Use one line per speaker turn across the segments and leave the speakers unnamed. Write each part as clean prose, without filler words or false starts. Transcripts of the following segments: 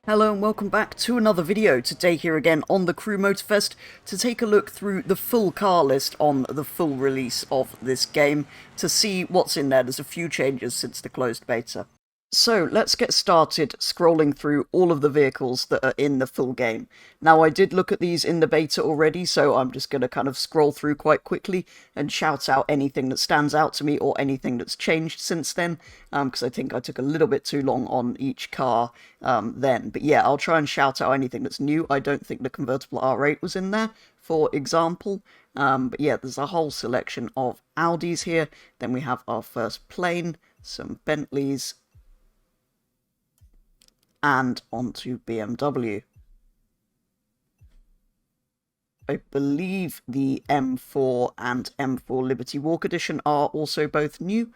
Hello and welcome back to another video. Today here again on the Crew Motorfest to take a look through the full car list on the full release of this game to see what's in there. There's a few changes since the closed beta. So let's get started scrolling through all of the vehicles that are in the full game. Now I did look at these in the beta already, so I'm just going to kind of scroll through quite quickly and shout out anything that stands out to me or anything that's changed since then, because I think I took a little bit too long on each car then. But yeah, I'll try and shout out anything that's new. I don't think the convertible R8 was in there, for example. But yeah, there's a whole selection of Audis here. Then we have our first plane, some Bentleys, and onto BMW. I believe the M4 and M4 Liberty Walk Edition are also both new.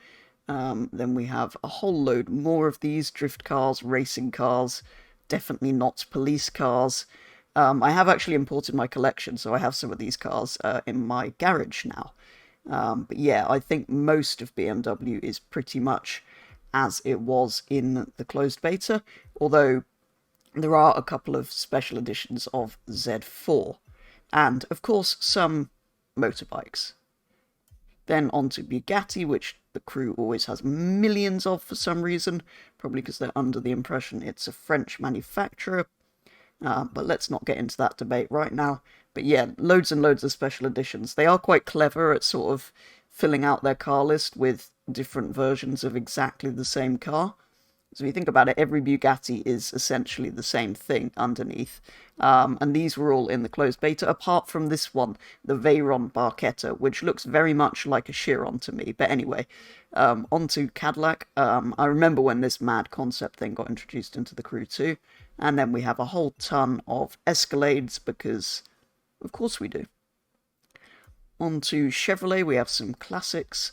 Then we have a whole load more of these drift cars, racing cars, definitely not police cars. I have actually imported my collection, so I have some of these cars in my garage now. But yeah, I think most of BMW is pretty much as it was in the closed beta, although there are a couple of special editions of Z4, and of course some motorbikes. Then on to Bugatti, which the crew always has millions of for some reason, probably because they're under the impression it's a French manufacturer, but let's not get into that debate right now. But yeah, loads and loads of special editions. They are quite clever at sort of filling out their car list with different versions of exactly the same car. So if you think about it, every Bugatti is essentially the same thing underneath. And these were all in the closed beta, apart from this one, the Veyron Barchetta, which looks very much like a Chiron to me. But anyway, onto Cadillac. I remember when this mad concept thing got introduced into the Crew too. And then we have a whole ton of Escalades, because of course we do. Onto Chevrolet, we have some classics.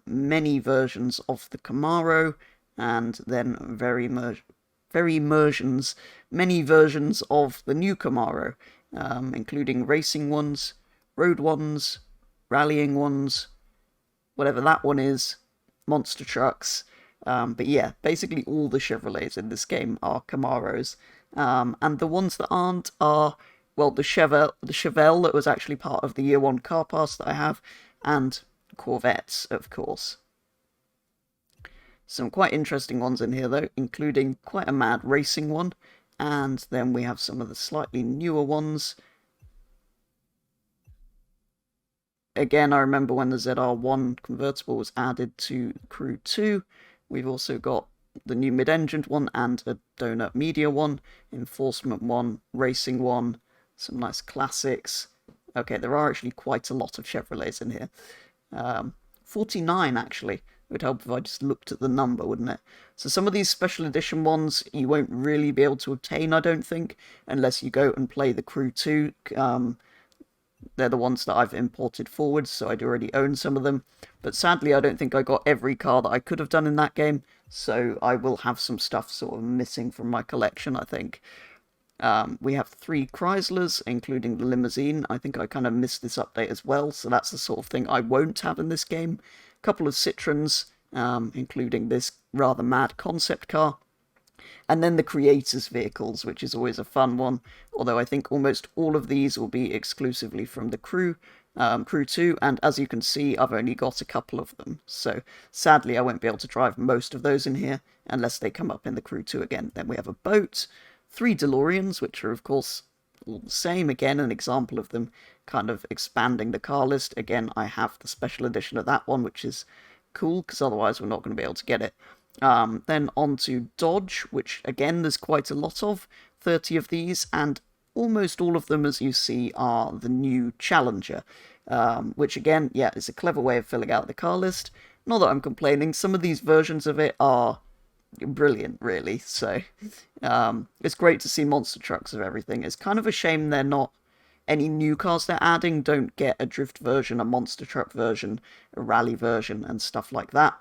Many versions of the Camaro, and then many versions of the new Camaro, including racing ones, road ones, rallying ones, whatever that one is, monster trucks. But yeah, basically all the Chevrolets in this game are Camaros, and the ones that aren't are, well, the Chevelle that was actually part of the Year 1 car pass that I have, and Corvettes, of course. Some quite interesting ones in here, though, including quite a mad racing one, and then we have some of the slightly newer ones. Again, I remember when the ZR1 convertible was added to Crew 2. We've also got the new mid-engined one and a donut media one, enforcement one, racing one, some nice classics. Okay, there are actually quite a lot of Chevrolets in here. 49 actually. It would help if I just looked at the number, wouldn't it? So some of these special edition ones you won't really be able to obtain, I don't think, unless you go and play the Crew 2. They're the ones that I've imported forward, so I do already own some of them. But sadly, I don't think I got every car that I could have done in that game, so I will have some stuff sort of missing from my collection, I think. We have 3 Chryslers, including the limousine. I think I kind of missed this update as well, so that's the sort of thing I won't have in this game. A couple of Citroens, including this rather mad concept car. And then the creators' vehicles, which is always a fun one, although I think almost all of these will be exclusively from the Crew 2, and as you can see, I've only got a couple of them, so sadly I won't be able to drive most of those in here, unless they come up in the Crew 2 again. Then we have a boat, 3 DeLoreans, which are of course all the same, again an example of them kind of expanding the car list. Again, I have the special edition of that one, which is cool, because otherwise we're not going to be able to get it. Then on to Dodge, which again there's quite a lot of, 30 of these, and almost all of them, as you see, are the new Challenger, which again, yeah, is a clever way of filling out the car list. Not that I'm complaining, some of these versions of it are brilliant, really, so it's great to see monster trucks of everything. It's kind of a shame they're not, any new cars they're adding don't get a drift version, a monster truck version, a rally version, and stuff like that.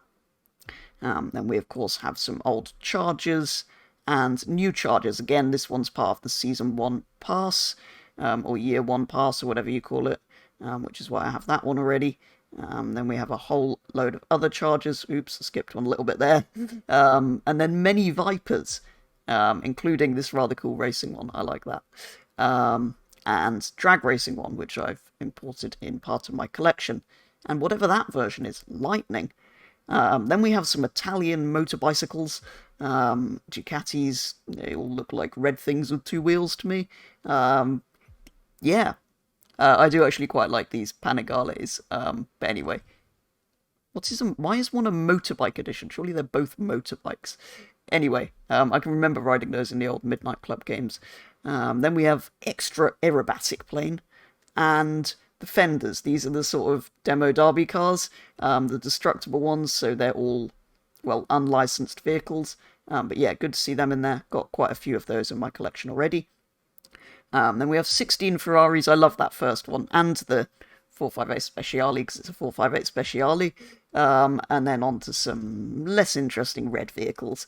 Then we, of course, have some old Chargers and new Chargers. Again, this one's part of the Season 1 pass, or Year 1 pass, or whatever you call it, which is why I have that one already. Then we have a whole load of other Chargers. Oops, I skipped one a little bit there. And then many Vipers. including this rather cool racing one. I like that. And drag racing one, which I've imported in part of my collection. And whatever that version is, lightning. Then we have some Italian motorbicycles. Ducatis, they all look like red things with two wheels to me. Yeah, I do actually quite like these Panigales. But anyway, why is one a motorbike edition? Surely they're both motorbikes. Anyway, I can remember riding those in the old Midnight Club games. Then we have extra aerobatic plane and the fenders. These are the sort of demo derby cars, the destructible ones, so they're all, well, unlicensed vehicles. But yeah, good to see them in there. Got quite a few of those in my collection already. Then we have 16 Ferraris. I love that first one. And the 458 Speciale, because it's a 458 Speciale. And then on to some less interesting red vehicles,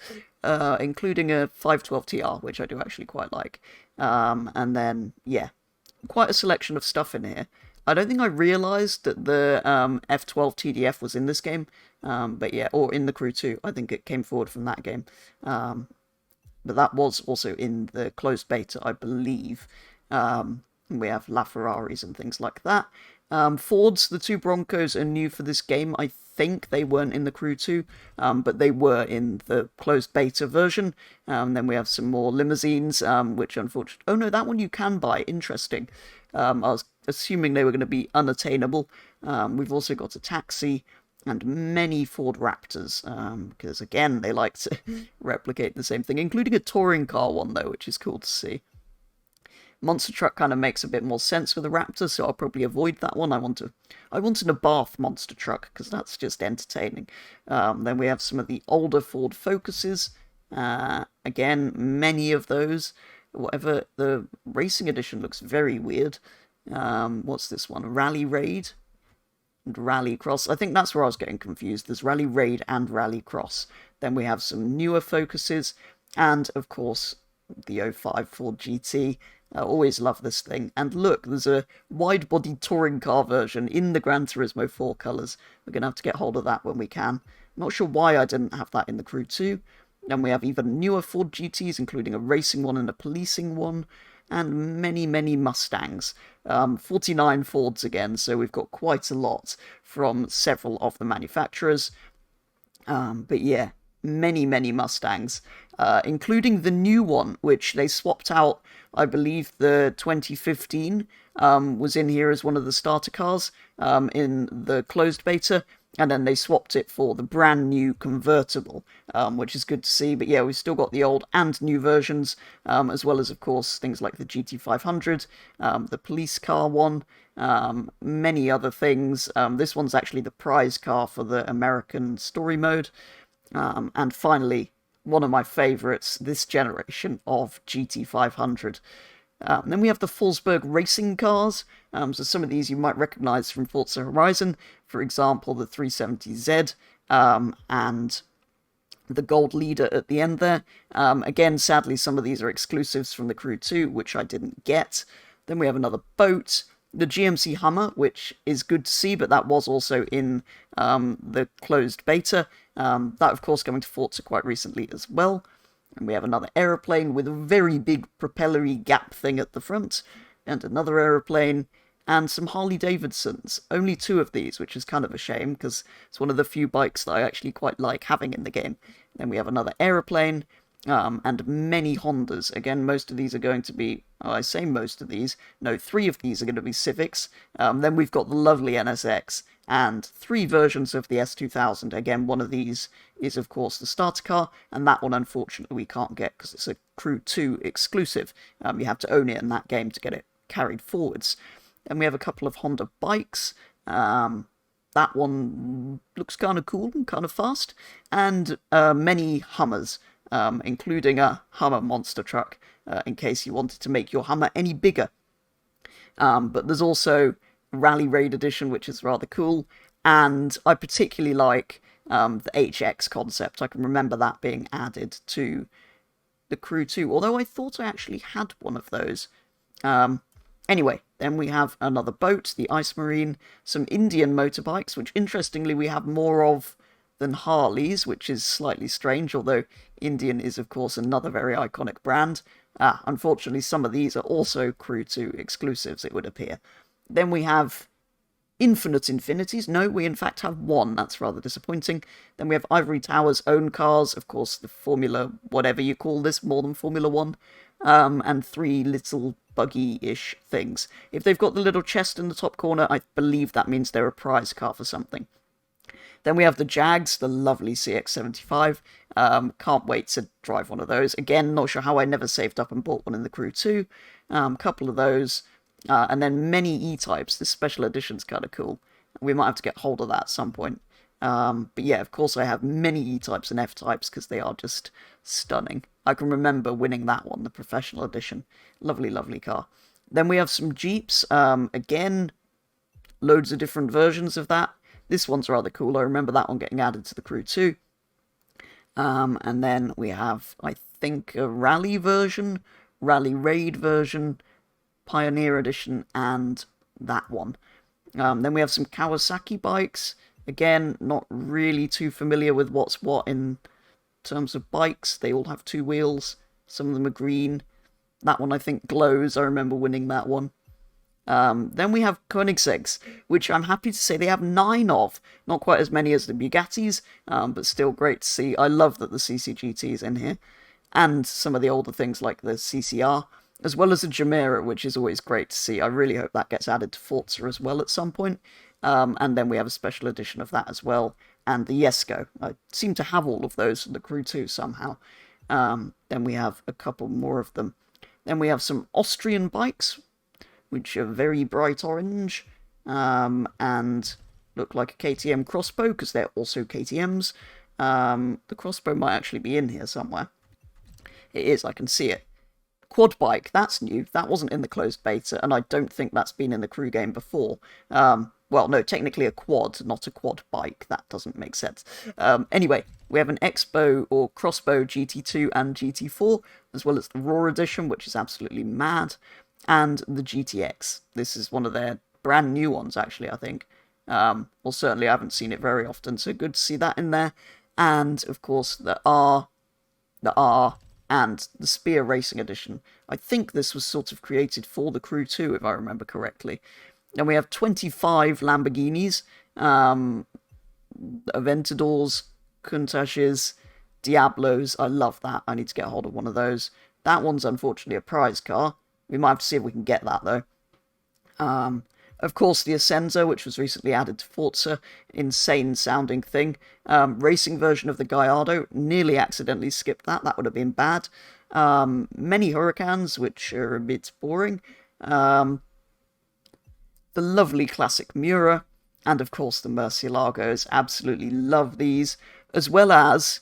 including a 512 TR, which I do actually quite like. And then, yeah, quite a selection of stuff in here. I don't think I realised that the F12 TDF was in this game. But yeah, or in the Crew 2. I think it came forward from that game. But that was also in the closed beta, I believe. We have LaFerraris and things like that. Fords, the two Broncos, are new for this game. I think they weren't in the Crew 2, but they were in the closed beta version. Then we have some more limousines, which unfortunately... Oh no, that one you can buy. Interesting. I was assuming they were going to be unattainable. We've also got a taxi and many Ford Raptors, because again, they like to replicate the same thing, including a touring car one, though, which is cool to see. Monster Truck kind of makes a bit more sense with the Raptor, so I'll probably avoid that one. I wanted a Bath Monster Truck, because that's just entertaining. Then we have some of the older Ford Focuses. Again, many of those. Whatever, the Racing Edition looks very weird. What's this one? Rally Raid and Rally Cross. I think that's where I was getting confused. There's Rally Raid and Rally Cross. Then we have some newer Focuses, and of course the 05 Ford GT. I always love this thing. And look, there's a wide-body touring car version in the Gran Turismo 4 colours. We're going to have to get hold of that when we can. Not sure why I didn't have that in the Crew 2. Then we have even newer Ford GTs, including a racing one and a policing one, and many, many Mustangs. 49 Fords again, so we've got quite a lot from several of the manufacturers. But yeah, many, many Mustangs, including the new one, which they swapped out. I believe the 2015 was in here as one of the starter cars in the closed beta, and then they swapped it for the brand new convertible, which is good to see. But yeah, we've still got the old and new versions, as well as, of course, things like the GT500, the police car one, many other things. This one's actually the prize car for the American story mode. And finally, one of my favourites this generation of GT500. Then we have the Forsberg racing cars. So some of these you might recognise from Forza Horizon. For example, the 370Z and the Gold Leader at the end there. Again, sadly, some of these are exclusives from the Crew 2, which I didn't get. Then we have another boat. The GMC Hummer, which is good to see, but that was also in the closed beta. That, of course, coming to Forza quite recently as well. And we have another aeroplane with a very big propellery gap thing at the front. And another aeroplane. And some Harley-Davidsons. Only two of these, which is kind of a shame, because it's one of the few bikes that I actually quite like having in the game. Then we have another aeroplane. And many Hondas. Again, most of these are going to be... Oh, I say most of these. No, 3 of these are going to be Civics. Then we've got the lovely NSX. And 3 versions of the S2000. Again, one of these is, of course, the starter car. And that one, unfortunately, we can't get because it's a Crew 2 exclusive. You have to own it in that game to get it carried forwards. Then we have a couple of Honda bikes. That one looks kind of cool and kind of fast. And many Hummers. Including a Hummer monster truck, in case you wanted to make your Hummer any bigger. But there's also Rally Raid Edition, which is rather cool, and I particularly like the HX concept. I can remember that being added to the Crew 2, although I thought I actually had one of those. Anyway, then we have another boat, the Ice Marine, some Indian motorbikes, which interestingly we have more of than Harley's, which is slightly strange, although Indian is, of course, another very iconic brand. Unfortunately, some of these are also Crew 2 exclusives, it would appear. Then we have infinite infinities. No, we in fact have one. That's rather disappointing. Then we have Ivory Tower's own cars, of course, the Formula, whatever you call this, more than Formula 1, and 3 little buggy-ish things. If they've got the little chest in the top corner, I believe that means they're a prize car for something. Then we have the Jags, the lovely CX-75. Can't wait to drive one of those. Again, not sure how I never saved up and bought one in the Crew 2. Couple of those. And then many E-types. This special edition's kind of cool. We might have to get hold of that at some point. But yeah, of course I have many E-types and F-types because they are just stunning. I can remember winning that one, the professional edition. Lovely, lovely car. Then we have some Jeeps. Again, loads of different versions of that. This one's rather cool. I remember that one getting added to the Crew 2. And then we have, I think, a Rally version, Rally Raid version, Pioneer Edition, and that one. Then we have some Kawasaki bikes. Again, not really too familiar with what's what in terms of bikes. They all have 2 wheels. Some of them are green. That one, I think, glows. I remember winning that one. Then we have Koenigsegg's, which I'm happy to say they have 9 of. Not quite as many as the Bugattis, but still great to see. I love that the CCGT is in here. And some of the older things like the CCR, as well as the Jumeirah, which is always great to see. I really hope that gets added to Forza as well at some point. And then we have a special edition of that as well. And the Jesko. I seem to have all of those in the Crew 2 somehow. Then we have a couple more of them. Then we have some Austrian bikes, which are very bright orange, and look like a KTM crossbow, because they're also KTMs. The crossbow might actually be in here somewhere. It is, I can see it. Quad bike, that's new. That wasn't in the closed beta, and I don't think that's been in the Crew game before. Well, no, technically a quad, not a quad bike. That doesn't make sense. Anyway, we have an Expo or Crossbow GT2 and GT4, as well as the Raw Edition, which is absolutely mad, and the GTX. This is one of their brand new ones, actually, I think. Well, certainly I haven't seen it very often, so good to see that in there. And, of course, the R, and the Spear Racing Edition. I think this was sort of created for the Crew 2, if I remember correctly. Then we have 25 Lamborghinis, Aventadors, Countaches, Diablos. I love that. I need to get a hold of one of those. That one's unfortunately a prize car. We might have to see if we can get that, though. Of course, the Ascenso, which was recently added to Forza. Insane-sounding thing. Racing version of the Gallardo. Nearly accidentally skipped that. That would have been bad. Many Hurricanes, which are a bit boring. The lovely classic Miura. And, of course, the Murcielagos. Absolutely love these. As well as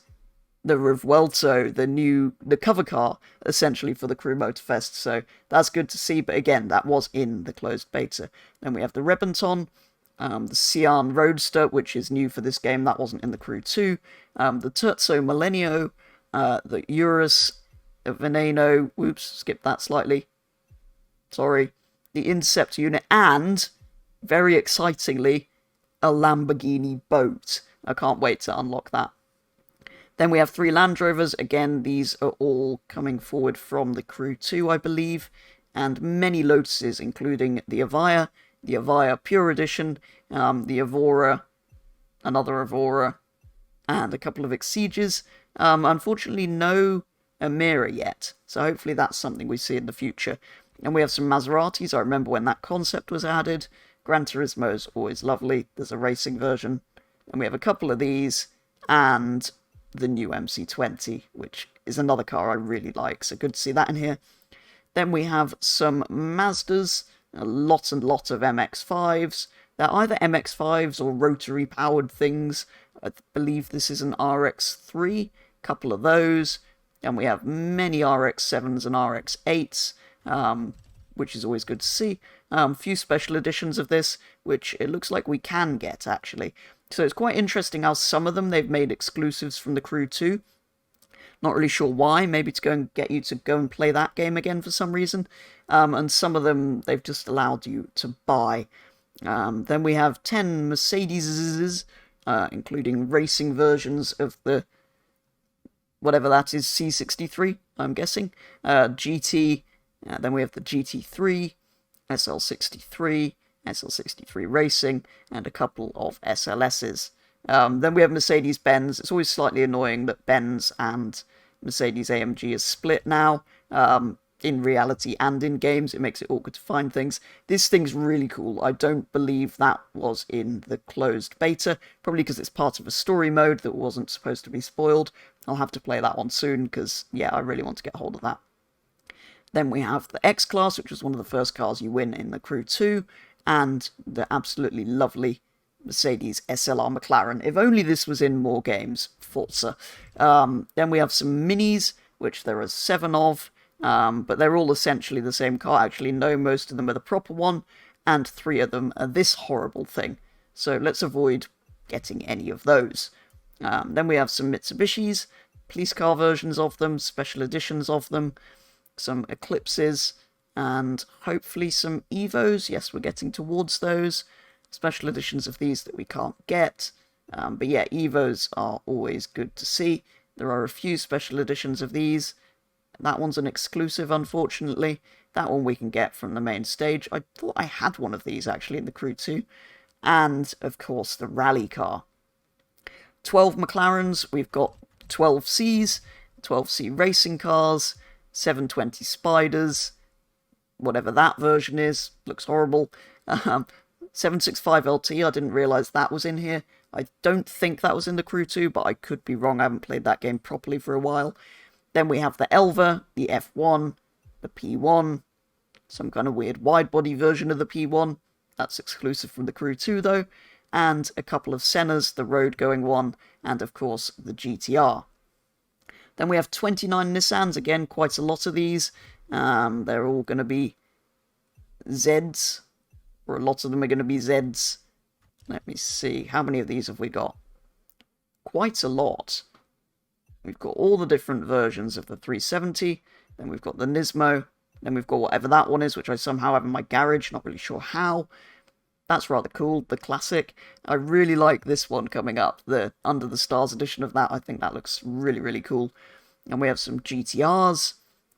the Revuelto, the cover car, essentially, for the Crew Motorfest. So that's good to see, but again, that was in the closed beta. Then we have the Rebenton, the Sian Roadster, which is new for this game. That wasn't in the Crew 2. The Terzo Millennio, the Urus, Veneno, whoops, skipped that slightly. Sorry. The Intercept unit, and, very excitingly, a Lamborghini boat. I can't wait to unlock that. Then we have 3 Land Rovers. Again, these are all coming forward from the Crew 2, I believe. And many Lotuses, including the Avaya Pure Edition, the Evora, another Evora, and a couple of Exeges. Unfortunately, no Amira yet. So hopefully that's something we see in the future. And we have some Maseratis. I remember when that concept was added. Gran Turismo is always lovely. There's a racing version. And we have a couple of these. And the new MC20, which is another car I really like. So good to see that in here. Then we have some Mazdas. A lot and lot of MX-5s. They're either MX-5s or rotary-powered things. I believe this is an RX-3. Couple of those. And we have many RX-7s and RX-8s. Which is always good to see. A few special editions of this, which it looks like we can get, actually. So it's quite interesting how some of them they've made exclusives from the Crew 2. Not really sure why, maybe to go and get you to go and play that game again for some reason. And some of them they've just allowed you to buy. Then we have 10 Mercedes including racing versions of the whatever that is, C63, I'm guessing, GT, then we have the GT3, SL63, SL63 Racing, and a couple of SLSs. Then we have Mercedes-Benz. It's always slightly annoying that Benz and Mercedes-AMG is split now. In reality and in games, it makes it awkward to find things. This thing's really cool. I don't believe that was in the closed beta, probably because it's part of a story mode that wasn't supposed to be spoiled. I'll have to play that one soon, because, yeah, I really want to get hold of that. Then we have the X-Class, which was one of the first cars you win in the Crew 2, and the absolutely lovely Mercedes SLR McLaren. If only this was in more games, Forza. Then we have some Minis, which there are 7 of, but they're all essentially the same car. Actually, no, most of them are the proper one, and 3 of them are this horrible thing. So let's avoid getting any of those. Then we have some Mitsubishis, police car versions of them, special editions of them, some Eclipses, and hopefully some Evos. Yes, we're getting towards those. Special editions of these that we can't get. But yeah, Evos are always good to see. There are a few special editions of these. That one's an exclusive, unfortunately. That one we can get from the main stage. I thought I had one of these, actually, in the Crew 2. And, of course, the rally car. 12 McLarens. We've got 12Cs, 12C racing cars, 720 Spiders, whatever that version is. Looks horrible. 765 LT, I didn't realise that was in here. I don't think that was in the Crew 2, but I could be wrong. I haven't played that game properly for a while. Then we have the Elva, the F1, the P1, some kind of weird wide-body version of the P1. That's exclusive from the Crew 2, though. And a couple of Sennas, the road-going one, and, of course, the GTR. Then we have 29 Nissans, again, quite a lot of these. They're all going to be Zs, or a lot of them are going to be Zs. Let me see, how many of these have we got? Quite a lot. We've got all the different versions of the 370, then we've got the Nismo, then we've got whatever that one is, which I somehow have in my garage, not really sure how. That's rather cool, the classic. I really like this one coming up, the Under the Stars edition of that. I think that looks really, really cool. And we have some GTRs,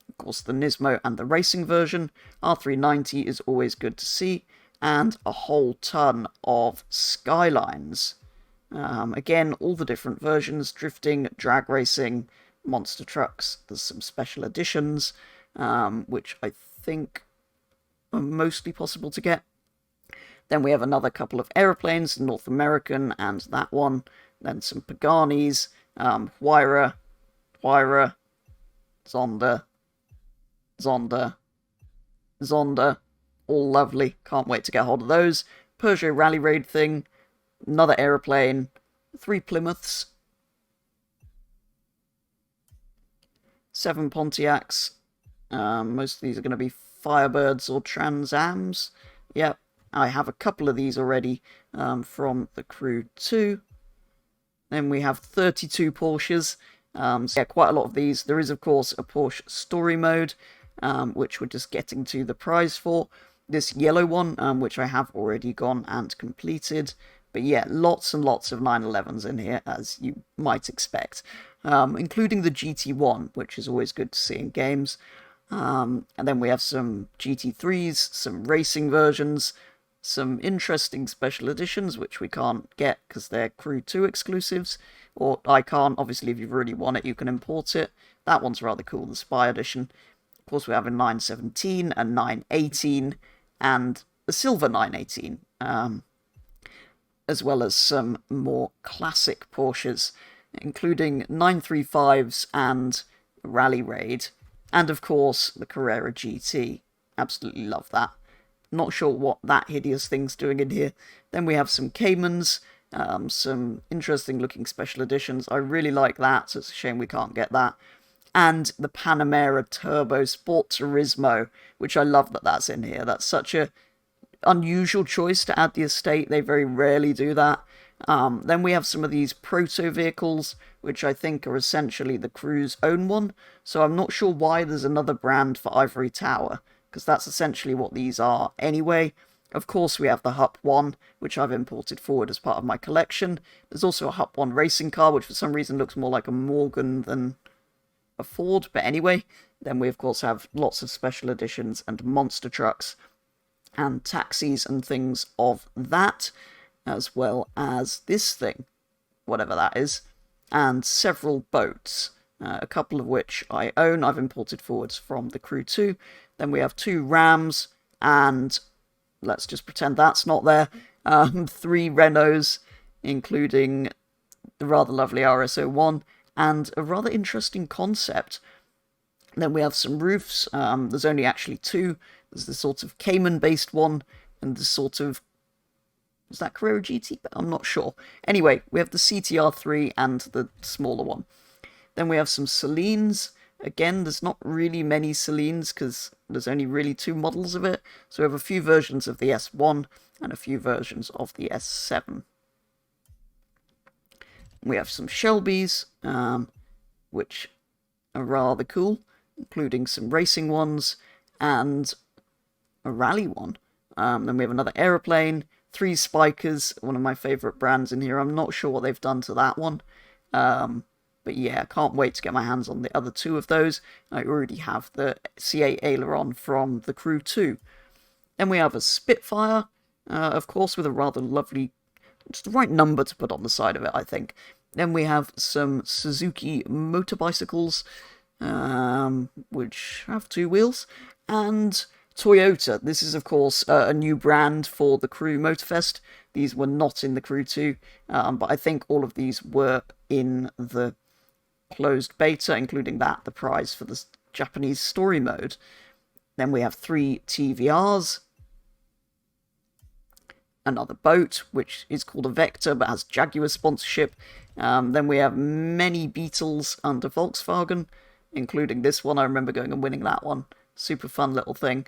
of course the Nismo and the racing version. R390 is always good to see, and a whole ton of Skylines. Again, all the different versions, drifting, drag racing, monster trucks. There's some special editions, which I think are mostly possible to get. Then we have another couple of aeroplanes, the North American and that one. Then some Paganis, Huayra, Zonda, all lovely. Can't wait to get hold of those. Peugeot Rally Raid thing, another aeroplane, 3 Plymouths, 7 Pontiacs. Most of these are going to be Firebirds or Trans Ams. Yep, I have a couple of these already from the Crew 2. Then we have 32 Porsches. So yeah, quite a lot of these. There is, of course, a Porsche story mode, which we're just getting to the prize for. This yellow one, which I have already gone and completed. But yeah, lots and lots of 911s in here, as you might expect. Including the GT1, which is always good to see in games. And then we have some GT3s, some racing versions, some interesting special editions, which we can't get because they're Crew 2 exclusives. Or I can't. Obviously, if you've already won it, you can import it. That one's rather cool, the Spy Edition. Of course, we have a 917, a 918, and a silver 918. As well as some more classic Porsches, including 935s and Rally Raid. And, of course, the Carrera GT. Absolutely love that. Not sure what that hideous thing's doing in here. Then we have some Caymans, some interesting looking special editions. I really like that, so it's a shame we can't get that. And the Panamera Turbo Sport Turismo, which I love that that's in here. That's such a unusual choice to add the estate. They very rarely do that. Then we have some of these proto vehicles, which I think are essentially the Crew's own one. So I'm not sure why there's another brand for Ivory Tower, because that's essentially what these are anyway. Of course, we have the Hup 1, which I've imported forward as part of my collection. There's also a Hup 1 racing car, which for some reason looks more like a Morgan than a Ford, but anyway. Then we, of course, have lots of special editions and monster trucks and taxis and things of that, as well as this thing, whatever that is, and several boats, a couple of which I own. I've imported forwards from the Crew 2. Then we have 2 Rams, and let's just pretend that's not there, 3 Renaults, including the rather lovely RS01, and a rather interesting concept. Then we have some roofs. There's only actually 2. There's the sort of Cayman-based one, and the sort of... is that Carrera GT? I'm not sure. Anyway, we have the CTR3 and the smaller one. Then we have some Celines. Again, there's not really many Celines, because there's only really 2 models of it. So we have a few versions of the S1 and a few versions of the S7. We have some Shelbys, which are rather cool, including some racing ones and a rally one. Then we have another aeroplane, 3 Spikers, one of my favourite brands in here. I'm not sure what they've done to that one. But yeah, I can't wait to get my hands on the other 2 of those. I already have the C8 aileron from the Crew 2. Then we have a Spitfire, of course, with a rather lovely... it's the right number to put on the side of it, I think. Then we have some Suzuki motorbicycles, which have 2 wheels, and Toyota. This is, of course, a new brand for the Crew Motorfest. These were not in the Crew 2, but I think all of these were in the closed beta, including the prize for the Japanese story mode. Then we have 3 TVRs, another boat, which is called a Vector, but has Jaguar sponsorship. Then we have many Beetles under Volkswagen, including this one. I remember going and winning that one. Super fun little thing.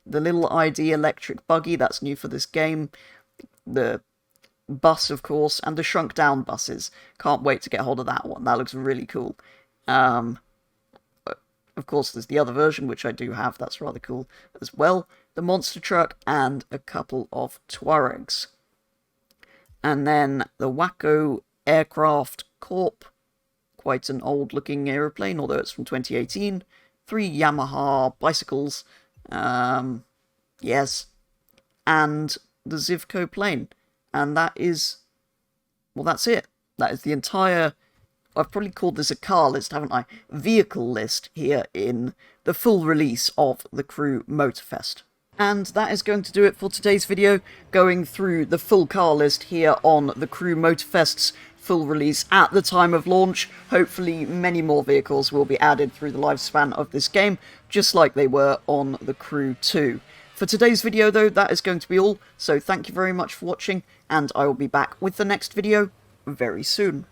The little ID electric buggy, that's new for this game. The bus, of course, and the shrunk down buses. Can't wait to get hold of that one. That looks really cool. Of course, there's the other version, which I do have. That's rather cool as well. The monster truck and a couple of Tuaregs. And then the Waco Aircraft Corp. Quite an old-looking aeroplane, although it's from 2018. 3 Yamaha bicycles. Yes. And the Zivco plane. And that is... well, that's it. That is the entire... I've probably called this a car list, haven't I? Vehicle list here in the full release of the Crew Motorfest. And that is going to do it for today's video, going through the full car list here on the Crew Motorfest's full release at the time of launch. Hopefully many more vehicles will be added through the lifespan of this game, just like they were on the Crew 2. For today's video though, that is going to be all, so thank you very much for watching, and I will be back with the next video very soon.